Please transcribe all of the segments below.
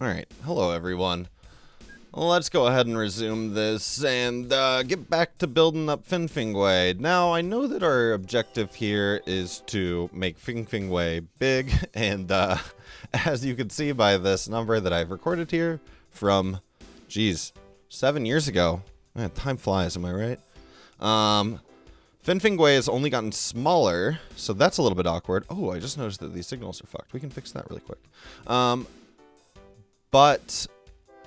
Alright, hello everyone. Let's go ahead and resume this and get back to building up Finfingway. Now, I know that our objective here is to make Finfingway big, and as you can see by this number that I've recorded here from, geez, 7 years ago. Man, time flies, am I right? Finfingway has only gotten smaller, so that's a little bit awkward. Oh, I just noticed that these signals are fucked. We can fix that really quick. But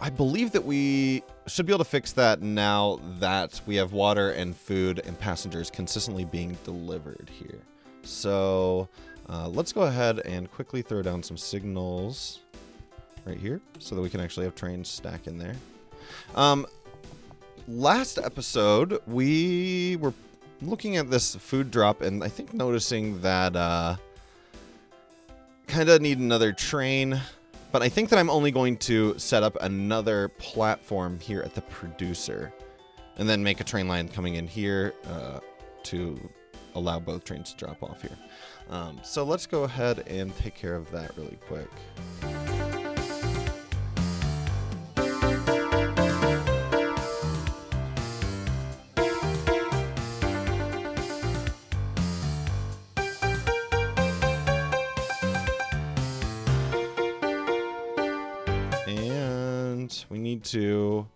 I believe that we should be able to fix that now that we have water and food and passengers consistently being delivered here. So let's go ahead and quickly throw down some signals right here so that we can actually have trains stack in there. Last episode, we were looking at this food drop and I think noticing that kind of need another train. But I think that I'm only going to set up another platform here at the producer and then make a train line coming in here to allow both trains to drop off here. So let's go ahead and take care of that really quick. We need to,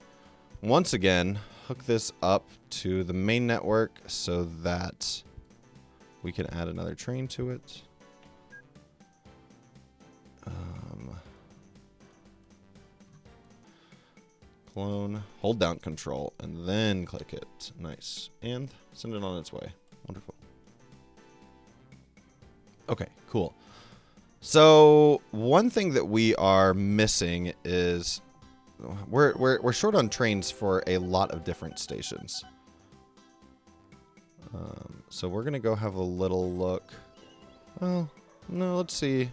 once again, hook this up to the main network so that we can add another train to it. Clone, hold down control, and then click it. Nice. And send it on its way. Wonderful. Okay, cool. So one thing that we are missing is we're short on trains for a lot of different stations. So we're gonna go have a little look. Well, no, let's see.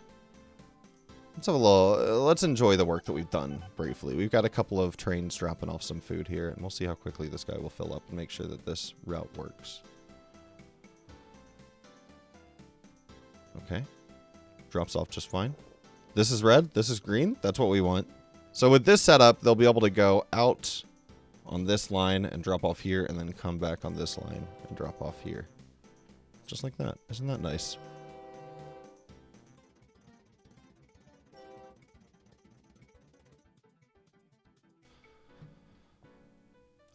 Let's have a little. Let's enjoy the work that we've done briefly. We've got a couple of trains dropping off some food here, and we'll see how quickly this guy will fill up and make sure that this route works. Okay. Drops off just fine. This is red. This is green. That's what we want. So with this setup, they'll be able to go out on this line and drop off here and then come back on this line and drop off here. Just like that. Isn't that nice?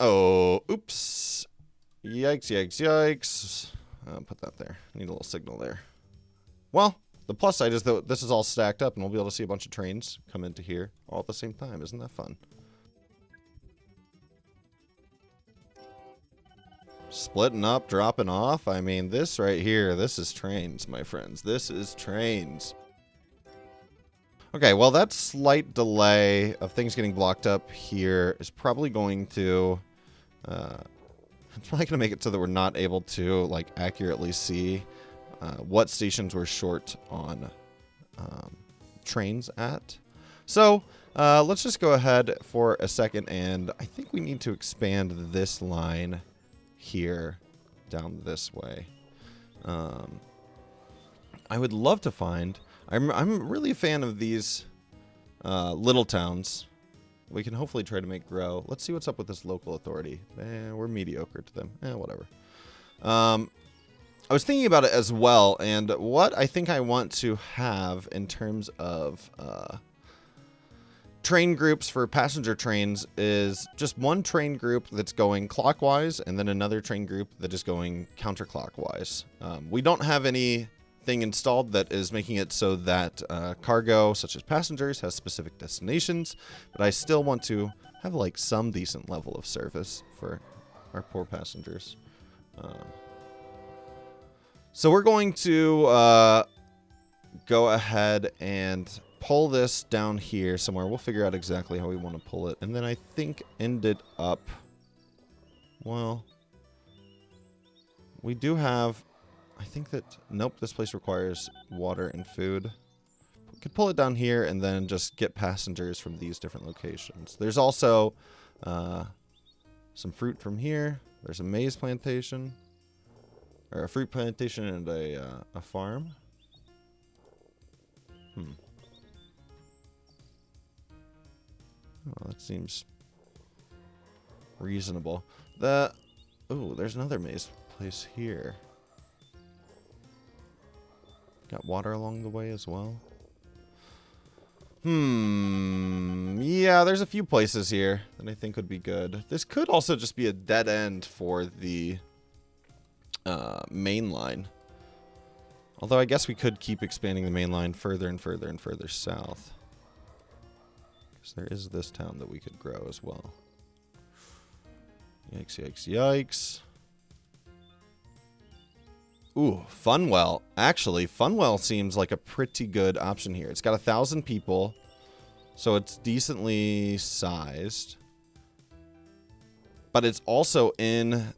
Oh, oops. Yikes, yikes, yikes. Put that there. Need a little signal there. Well, the plus side is that this is all stacked up and we'll be able to see a bunch of trains come into here all at the same time. Isn't that fun? Splitting up, dropping off. I mean, this right here, this is trains, my friends. This is trains. Okay, well, that slight delay of things getting blocked up here is probably going to... it's probably going to make it so that we're not able to, like, accurately see what stations we're short on trains at. So let's just go ahead for a second, and I think we need to expand this line here down this way. I would love to find... I'm really a fan of these little towns. We can hopefully try to make grow. Let's see what's up with this local authority. We're mediocre to them. Whatever. I was thinking about it as well, and what I think I want to have in terms of train groups for passenger trains is just one train group that's going clockwise and then another train group that is going counterclockwise. We don't have anything installed that is making it so that cargo, such as passengers, has specific destinations, but I still want to have like some decent level of service for our poor passengers. So we're going to go ahead and pull this down here somewhere. We'll figure out exactly how we want to pull it. And then I think end it up... Well, we do have... I think that... Nope, this place requires water and food. We could pull it down here and then just get passengers from these different locations. There's also some fruit from here. There's a maize plantation. Or a fruit plantation and a farm. Oh, that seems reasonable. Ooh, there's another maze place here. Got water along the way as well. Yeah, there's a few places here that I think would be good. This could also just be a dead end for the main line. Although I guess we could keep expanding the main line further and further and further south. Because there is this town that we could grow as well. Yikes, yikes, yikes. Ooh, Funwell. Actually, Funwell seems like a pretty good option here. It's got 1,000 people, so it's decently sized. But it's also in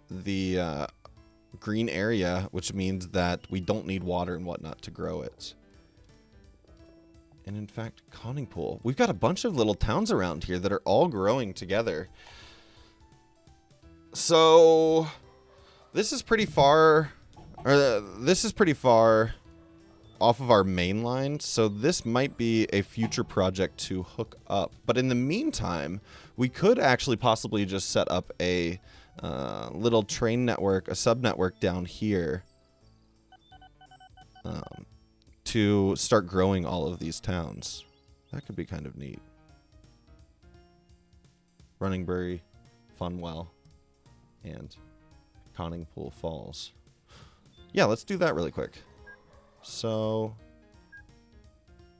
the green area, which means that we don't need water and whatnot to grow it. And in fact, Conning Pool. We've got a bunch of little towns around here that are all growing together. So this is pretty far, this is pretty far off of our main line, so this might be a future project to hook up. But in the meantime, we could actually possibly just set up a little train network, a sub-network down here to start growing all of these towns. That could be kind of neat. Runningbury, Funwell, and Conning Pool Falls. Yeah, let's do that really quick. So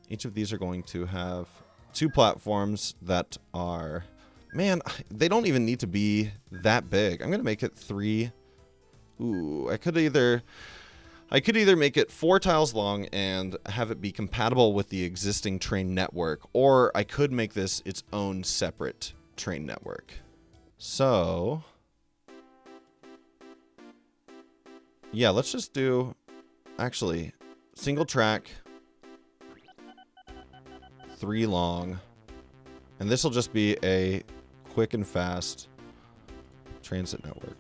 each of these are going to have 2 platforms that are, man, they don't even need to be that big. I'm going to make it 3. Ooh, I could either make it 4 tiles long and have it be compatible with the existing train network, or I could make this its own separate train network. So yeah, let's just do, actually, single track, 3 long, and this will just be a quick and fast transit network.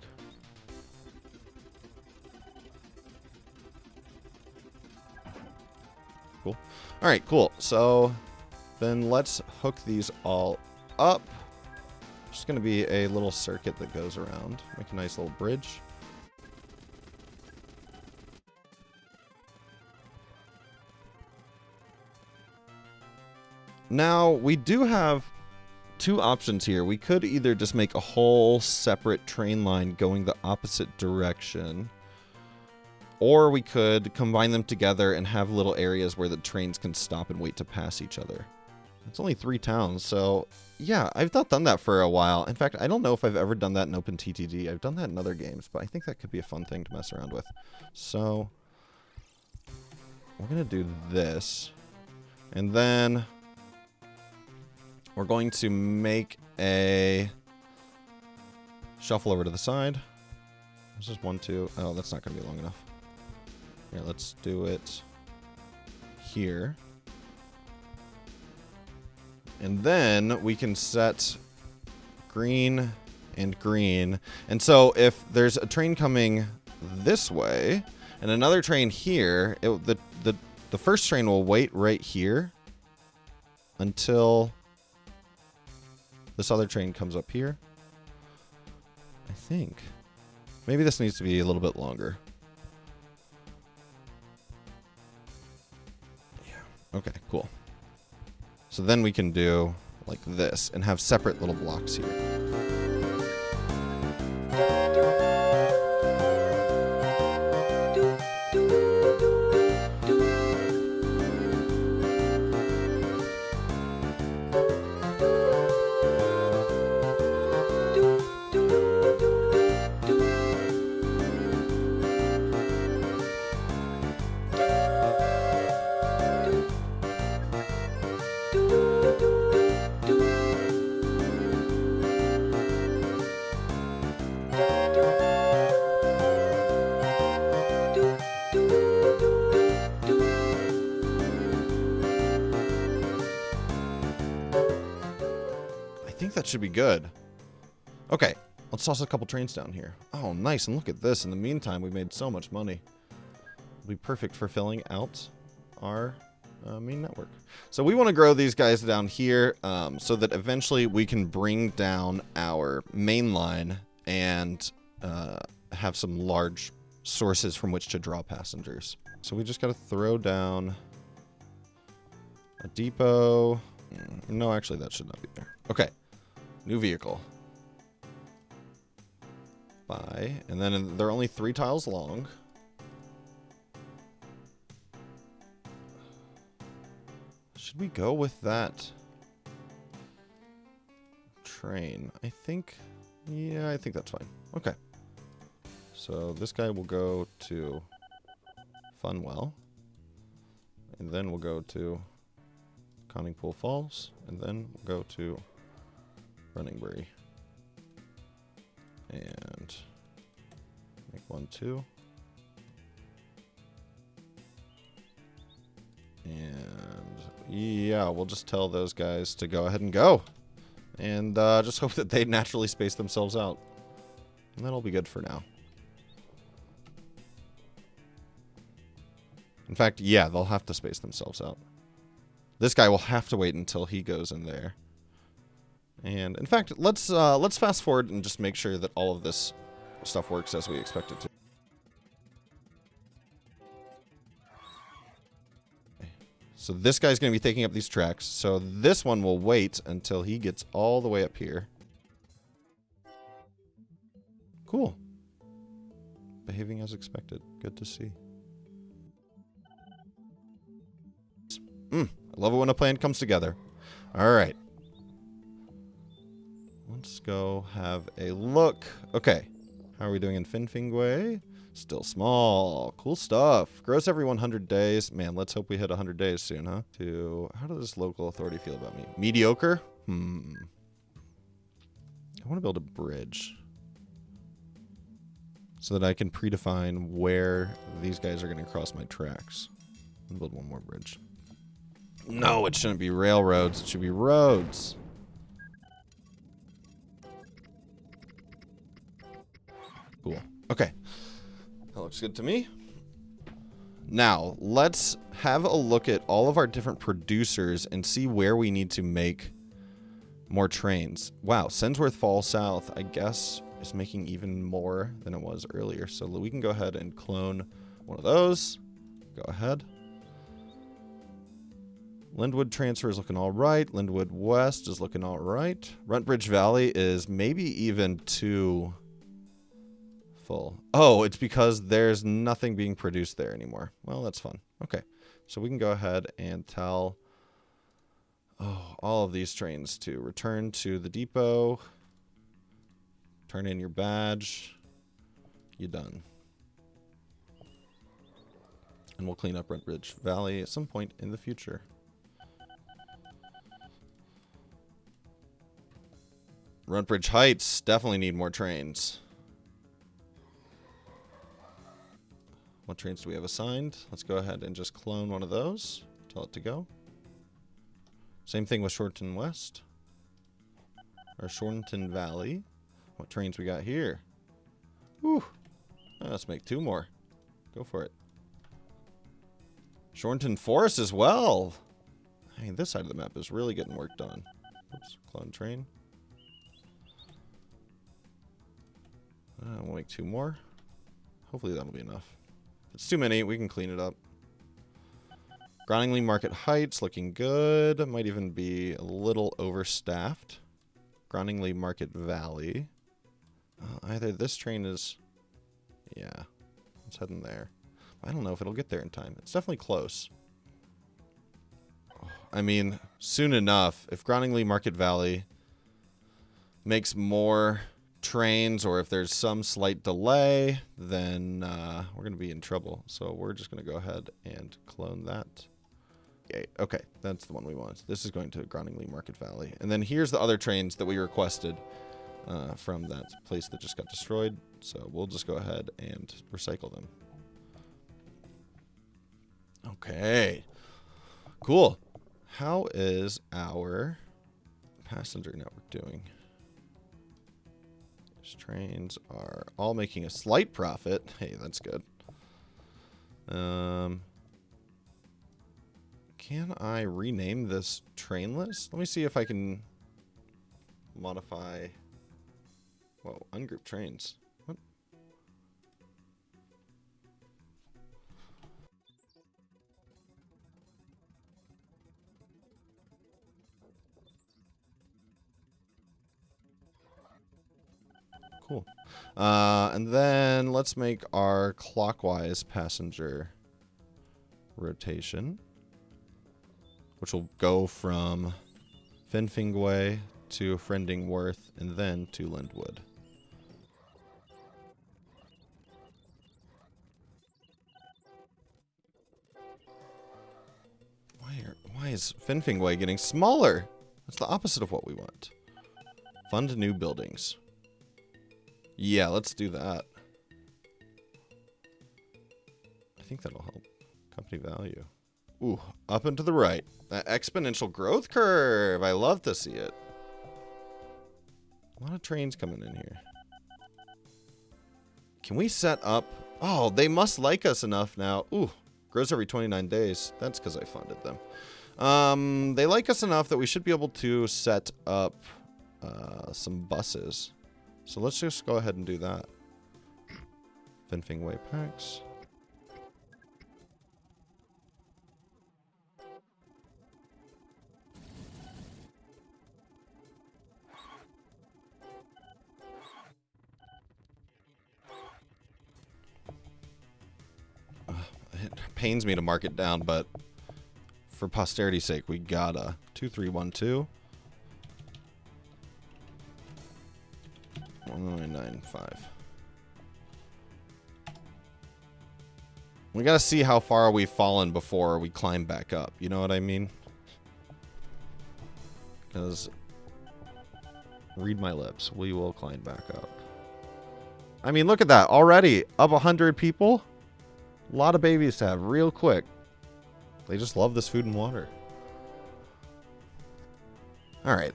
Cool. All right, cool. So then let's hook these all up. Just going to be a little circuit that goes around, make a nice little bridge. Now, we do have 2 options here. We could either just make a whole separate train line going the opposite direction, or we could combine them together and have little areas where the trains can stop and wait to pass each other. It's only 3 towns, so yeah, I've not done that for a while. In fact, I don't know if I've ever done that in OpenTTD. I've done that in other games, but I think that could be a fun thing to mess around with. So we're going to do this, and then we're going to make a shuffle over to the side. This is 1, 2. Oh, that's not going to be long enough. Here, let's do it here. And then we can set green and green. And so if there's a train coming this way and another train here, the first train will wait right here until this other train comes up here. I think. Maybe this needs to be a little bit longer. Yeah. Okay, cool. So then we can do like this and have separate little blocks here. That should be good. Okay, let's toss a couple trains down here. Oh, nice, and look at this. In the meantime, we made so much money. It'll be perfect for filling out our main network. So we want to grow these guys down here so that eventually we can bring down our main line and have some large sources from which to draw passengers. So we just got to throw down a depot. No, actually, that should not be there. Okay. New vehicle. Buy. And then they're only 3 tiles long. Should we go with that train? I think, yeah, I think that's fine. Okay. So this guy will go to Funwell. And then we'll go to Conningpool Falls. And then we'll go to Runningbury. And make 1, 2. And yeah, we'll just tell those guys to go ahead and go. And just hope that they naturally space themselves out. And that'll be good for now. In fact, yeah, they'll have to space themselves out. This guy will have to wait until he goes in there. And in fact, let's fast forward and just make sure that all of this stuff works as we expect it to. So this guy's going to be taking up these tracks. So this one will wait until he gets all the way up here. Cool. Behaving as expected. Good to see. I love it when a plan comes together. All right. Let's go have a look. Okay. How are we doing in Finfingway? Still small. Cool stuff. Grows every 100 days. Man, let's hope we hit 100 days soon, huh? How does this local authority feel about me? Mediocre? I want to build a bridge so that I can predefine where these guys are going to cross my tracks. I'll build one more bridge. No, it shouldn't be railroads. It should be roads. Cool. Okay. That looks good to me. Now, let's have a look at all of our different producers and see where we need to make more trains. Wow, Sensworth Falls South, I guess, is making even more than it was earlier. So we can go ahead and clone one of those. Go ahead. Lindwood transfer is looking all right. Lindwood West is looking all right. Runtbridge Valley is maybe even too full. Oh, it's because there's nothing being produced there anymore. Well, that's fun. Okay, so we can go ahead and tell all of these trains to return to the depot. Turn in your badge. You're done. And we'll clean up Runtbridge Valley at some point in the future. Runtbridge Heights definitely need more trains. What trains do we have assigned? Let's go ahead and just clone one of those. Tell it to go. Same thing with Shorten West. Or Shorten Valley. What trains we got here? Whew. Let's make 2 more. Go for it. Shorten Forest as well. Hey, this side of the map is really getting work done. Oops, clone train. We'll make 2 more. Hopefully that'll be enough. If it's too many, we can clean it up. Groningley Market Heights, looking good. Might even be a little overstaffed. Groningley Market Valley. Either this train is... Yeah, it's heading there. I don't know if it'll get there in time. It's definitely close. I mean, soon enough, if Groningley Market Valley makes more trains, or if there's some slight delay, then we're going to be in trouble. So we're just going to go ahead and clone that. Okay, that's the one we want. This is going to Groningley Market Valley. And then here's the other trains that we requested from that place that just got destroyed. So we'll just go ahead and recycle them. Okay, cool. How is our passenger network doing? These trains are all making a slight profit. Hey, that's good. Can I rename this train list? Let me see if I can modify... Whoa, ungroup trains. What? Cool. And then let's make our clockwise passenger rotation, which will go from Finfingway to Friendingworth and then to Lindwood. Why is Finfingway getting smaller? That's the opposite of what we want. Fund new buildings. Yeah, let's do that. I think that'll help. Company value. Ooh, up and to the right. That exponential growth curve. I love to see it. A lot of trains coming in here. Can we set up... Oh, they must like us enough now. Ooh, grows every 29 days. That's because I funded them. They like us enough that we should be able to set up some buses. So let's just go ahead and do that. Finfingway packs. It pains me to mark it down, but for posterity's sake, we gotta. 2312. 1995. We gotta see how far we've fallen before we climb back up. You know what I mean? Because, read my lips, we will climb back up. I mean, look at that. Already, up 100 people. A lot of babies to have real quick. They just love this food and water. Alright.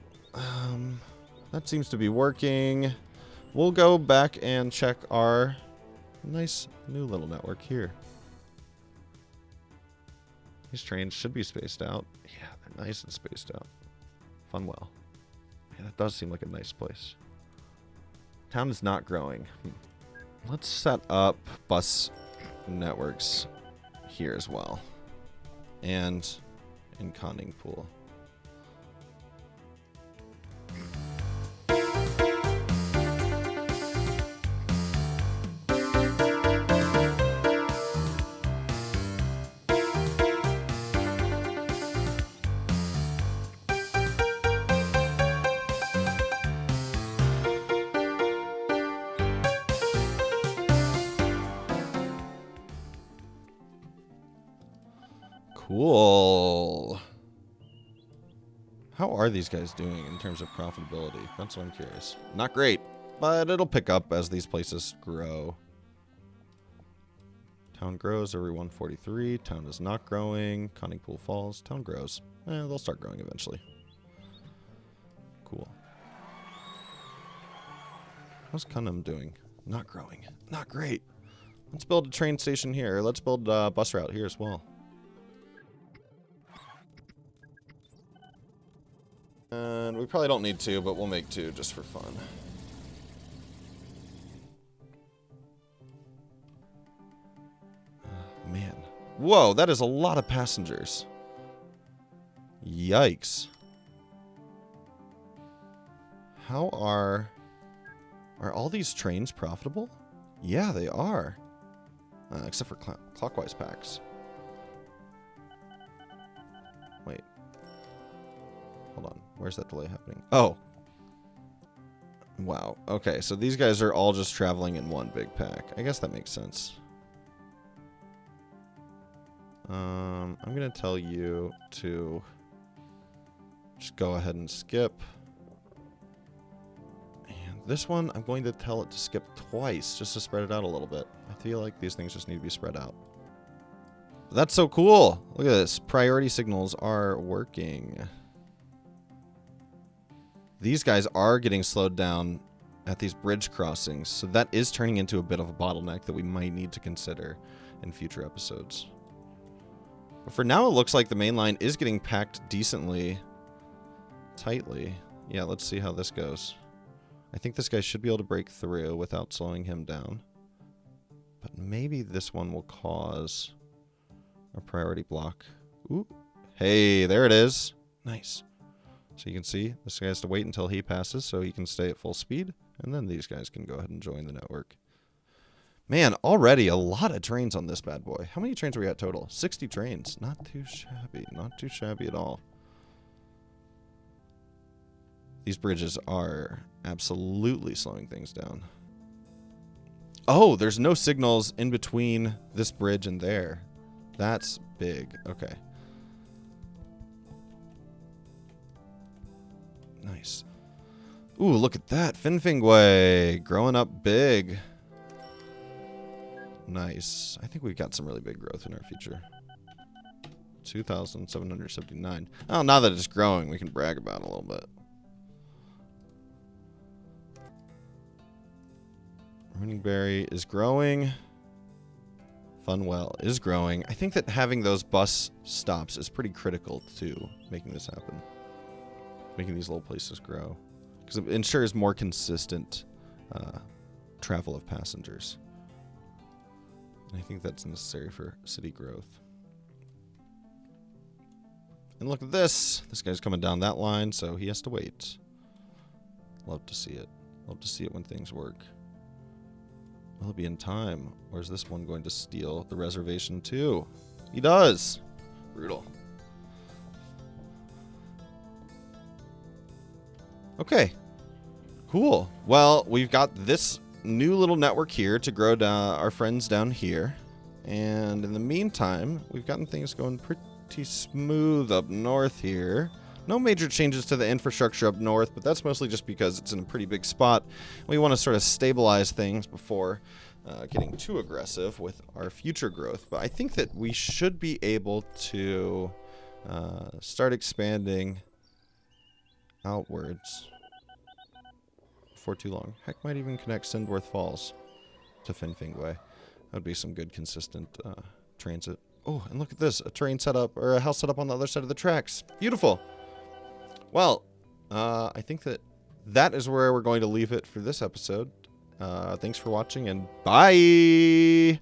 That seems to be working. We'll go back and check our nice new little network here. These trains should be spaced out. Yeah, they're nice and spaced out. Funwell. Yeah, that does seem like a nice place. Town is not growing. Let's set up bus networks here as well. And in Conningpool. Cool. How are these guys doing in terms of profitability? That's what I'm curious. Not great, but it'll pick up as these places grow. Town grows every 143. Town is not growing. Conningpool falls. Town grows. They'll start growing eventually. Cool. How's Cunham doing? Not growing. Not great. Let's build a train station here. Let's build a bus route here as well. And we probably don't need two, but we'll make two just for fun. Man. Whoa, that is a lot of passengers. Yikes. How are all these trains profitable? Yeah, they are. Except for clockwise packs. Wait. Hold on. Where's that delay happening? Oh. Wow. Okay, so these guys are all just traveling in one big pack. I guess that makes sense. I'm going to tell you to just go ahead and skip. And this one, I'm going to tell it to skip twice just to spread it out a little bit. I feel like these things just need to be spread out. That's so cool. Look at this. Priority signals are working. These guys are getting slowed down at these bridge crossings, so that is turning into a bit of a bottleneck that we might need to consider in future episodes. But for now, it looks like the main line is getting packed decently tightly. Yeah, let's see how this goes. I think this guy should be able to break through without slowing him down. But maybe this one will cause a priority block. Ooh. Hey, there it is. Nice. So you can see this guy has to wait until he passes so he can stay at full speed. And then these guys can go ahead and join the network. Man, already a lot of trains on this bad boy. How many trains are we at total? 60 trains. Not too shabby. Not too shabby at all. These bridges are absolutely slowing things down. Oh, there's no signals in between this bridge and there. That's big. Okay. Nice. Ooh, look at that. Finfingway growing up big. Nice. I think we've got some really big growth in our future. 2,779. Oh, now that it's growing, we can brag about it a little bit. Runingberry is growing. Funwell is growing. I think that having those bus stops is pretty critical to making this happen. Making these little places grow. Because it ensures more consistent travel of passengers. And I think that's necessary for city growth. And look at this. This guy's coming down that line, so he has to wait. Love to see it. Love to see it when things work. Will it be in time? Or is this one going to steal the reservation too? He does. Brutal. Okay. Cool. Well, we've got this new little network here to grow our friends down here. And in the meantime, we've gotten things going pretty smooth up north here. No major changes to the infrastructure up north, but that's mostly just because it's in a pretty big spot. We want to sort of stabilize things before getting too aggressive with our future growth. But I think that we should be able to start expanding outwards before too long. Heck, might even connect Sindworth Falls to Finfingway. That would be some good, consistent transit. Oh, and look at this. A train set up, or a house set up on the other side of the tracks. Beautiful. Well, I think that is where we're going to leave it for this episode. Thanks for watching, and bye!